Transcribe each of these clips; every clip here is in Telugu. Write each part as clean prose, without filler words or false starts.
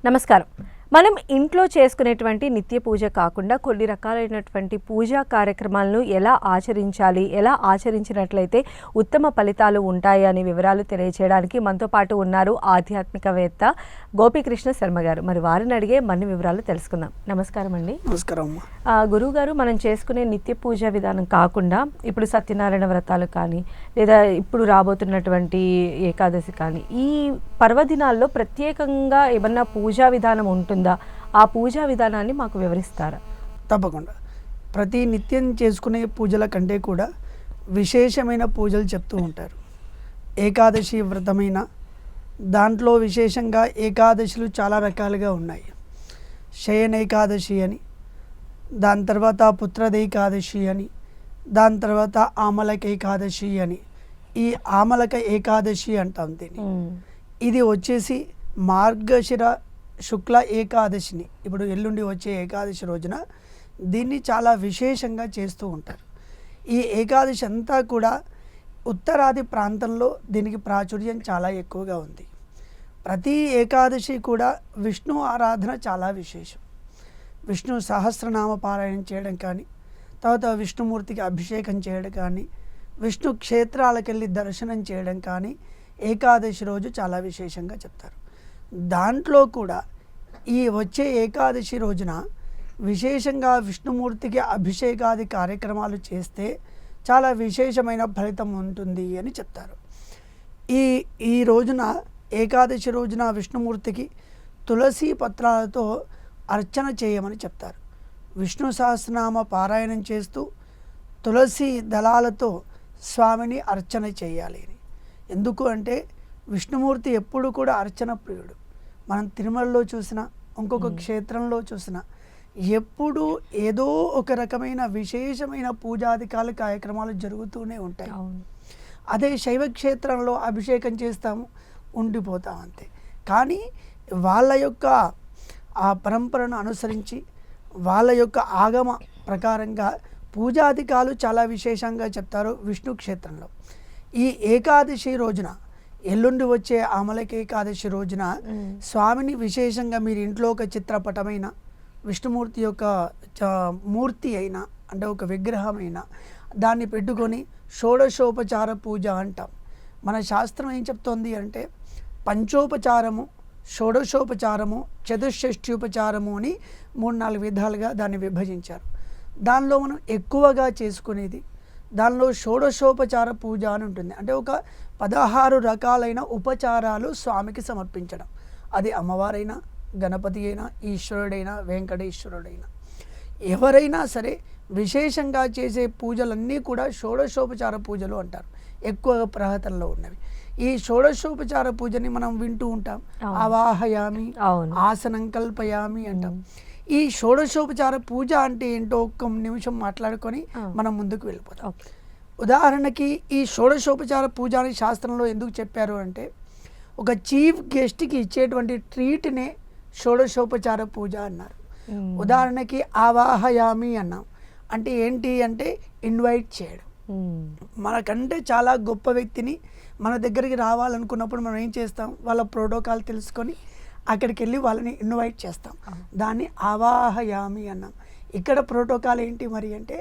నమస్కారం. మనం ఇంట్లో చేసుకునేటువంటి నిత్య పూజ కాకుండా కొన్ని రకాలైనటువంటి పూజా కార్యక్రమాలను ఎలా ఆచరించాలి, ఎలా ఆచరించినట్లయితే ఉత్తమ ఫలితాలు ఉంటాయి అనే వివరాలు తెలియజేయడానికి మనతో పాటు ఉన్నారు ఆధ్యాత్మికవేత్త గోపీకృష్ణ శర్మ గారు. మరి వారిని అడిగే మరిన్ని వివరాలు తెలుసుకుందాం. నమస్కారం అండి. నమస్కారం. గురువు గారు, మనం చేసుకునే నిత్య పూజ విధానం కాకుండా ఇప్పుడు సత్యనారాయణ వ్రతాలు కానీ లేదా ఇప్పుడు రాబోతున్నటువంటి ఏకాదశి కానీ ఈ పర్వదినాల్లో ప్రత్యేకంగా ఏమన్నా పూజా విధానం ఉంటుందా? ఆ పూజా విధానాన్ని మాకు వివరిస్తారా? తప్పకుండా. ప్రతి నిత్యం చేసుకునే పూజల కంటే కూడా విశేషమైన పూజలు చెప్తూ ఉంటారు. ఏకాదశి వ్రతమైన దాంట్లో విశేషంగా ఏకాదశులు చాలా రకాలుగా ఉన్నాయి. శయన ఏకాదశి అని, దాని తర్వాత పుత్రద ఏకాదశి అని, దాని తర్వాత ఆమలక ఏకాదశి అని. ఈ ఆమలక ఏకాదశి అంటాం దీన్ని. ఇది వచ్చేసి మార్గశిర శుక్ల ఏకాదశిని, ఇప్పుడు ఎల్లుండి వచ్చే ఏకాదశి రోజున దీన్ని చాలా విశేషంగా చేస్తూ ఉంటారు. ఈ ఏకాదశి అంతా కూడా ఉత్తరాది ప్రాంతంలో దీనికి ప్రాచుర్యం చాలా ఎక్కువగా ఉంది. ప్రతి ఏకాదశి కూడా విష్ణు ఆరాధన చాలా విశేషం. విష్ణు సహస్రనామ పారాయణం చేయడం కానీ, తర్వాత విష్ణుమూర్తికి అభిషేకం చేయడం కానీ, విష్ణు క్షేత్రాలకు వెళ్ళి దర్శనం చేయడం కానీ ఏకాదశి రోజు చాలా విశేషంగా చెప్తారు. దాంట్లో కూడా ఈ వచ్చే ఏకాదశి రోజున విశేషంగా విష్ణుమూర్తికి అభిషేకాది కార్యక్రమాలు చేస్తే చాలా విశేషమైన ఫలితం ఉంటుంది అని చెప్తారు. ఈ రోజున ఏకాదశి రోజున విష్ణుమూర్తికి తులసి పత్రాలతో అర్చన చేయమని చెప్తారు. విష్ణు సహస్రనామ పారాయణం చేస్తూ తులసి దళాలతో స్వామిని అర్చన చేయాలి అని. ఎందుకు అంటే విష్ణుమూర్తి ఎప్పుడు కూడా అర్చన ప్రియుడు. మనం తిరుమలలో చూసినా, ఇంకొక క్షేత్రంలో చూసినా ఎప్పుడు ఏదో ఒక రకమైన విశేషమైన పూజాధికాల కార్యక్రమాలు జరుగుతూనే ఉంటాయి. అదే శైవ క్షేత్రంలో అభిషేకం చేస్తాము, ఉండిపోతాం అంతే. కానీ వాళ్ళ యొక్క ఆ పరంపరను అనుసరించి వాళ్ళ యొక్క ఆగమ ప్రకారంగా పూజాధికాలు చాలా విశేషంగా చెప్తారు విష్ణు క్షేత్రంలో. ఈ ఏకాదశి రోజున, ఎల్లుండి వచ్చే ఆమలక ఏకాదశి రోజున స్వామిని విశేషంగా మీరు ఇంట్లో ఒక చిత్రపటమైన విష్ణుమూర్తి యొక్క మూర్తి అయినా, అంటే ఒక విగ్రహమైన దాన్ని పెట్టుకొని షోడశోపచార పూజ అంటాం. మన శాస్త్రం ఏం చెప్తోంది అంటే పంచోపచారము, షోడశోపచారము, చతుషష్ఠ్యోపచారము అని 3-4 విధాలుగా దాన్ని విభజించారు. దానిలో మనం ఎక్కువగా చేసుకునేది దానిలో షోడశోపచార పూజ అని ఉంటుంది. అంటే ఒక 16 రకాలైన ఉపచారాలు స్వామికి సమర్పించడం. అది అమ్మవారైనా, గణపతి అయినా, ఈశ్వరుడైనా, వెంకటేశ్వరుడైనా, ఎవరైనా సరే విశేషంగా చేసే పూజలన్నీ కూడా షోడశోపచార పూజలు అంటారు, ఎక్కువగా ప్రహతంలో ఉన్నవి. ఈ షోడశోపచార పూజని మనం వింటూ ఉంటాం. అవాహయామి, ఆసనం కల్పయామి అంటాం. ఈ షోడశోపచార పూజ అంటే ఏంటో ఒక్క నిమిషం మాట్లాడుకొని మనం ముందుకు వెళ్ళిపోతాం. ఉదాహరణకి ఈ షోడశోపచార పూజ అని శాస్త్రంలో ఎందుకు చెప్పారు అంటే, ఒక చీఫ్ గెస్ట్కి ఇచ్చేటువంటి ట్రీట్నే షోడశోపచార పూజ అన్నారు. ఉదాహరణకి ఆవాహయామి అన్నాం అంటే ఏంటి అంటే ఇన్వైట్ చేయడం. మనకంటే చాలా గొప్ప వ్యక్తిని మన దగ్గరికి రావాలనుకున్నప్పుడు మనం ఏం చేస్తాం, వాళ్ళ ప్రోటోకాల్ తెలుసుకొని అక్కడికి వెళ్ళి వాళ్ళని ఇన్వైట్ చేస్తాం. దాన్ని ఆవాహయామి అన్నాం. ఇక్కడ ప్రోటోకాల్ ఏంటి మరి అంటే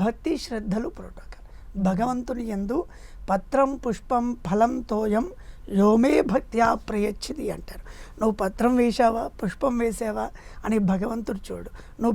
భక్తి శ్రద్ధలు ప్రోటోకాల్. భగవంతుని యందు పత్రం పుష్పం ఫలం తోయం యోమే భక్త్యా ప్రయచ్చిది అంటారు. నువ్వు పత్రం వేసావా, పుష్పం వేసావా అని భగవంతుడు చూడు. నువ్వు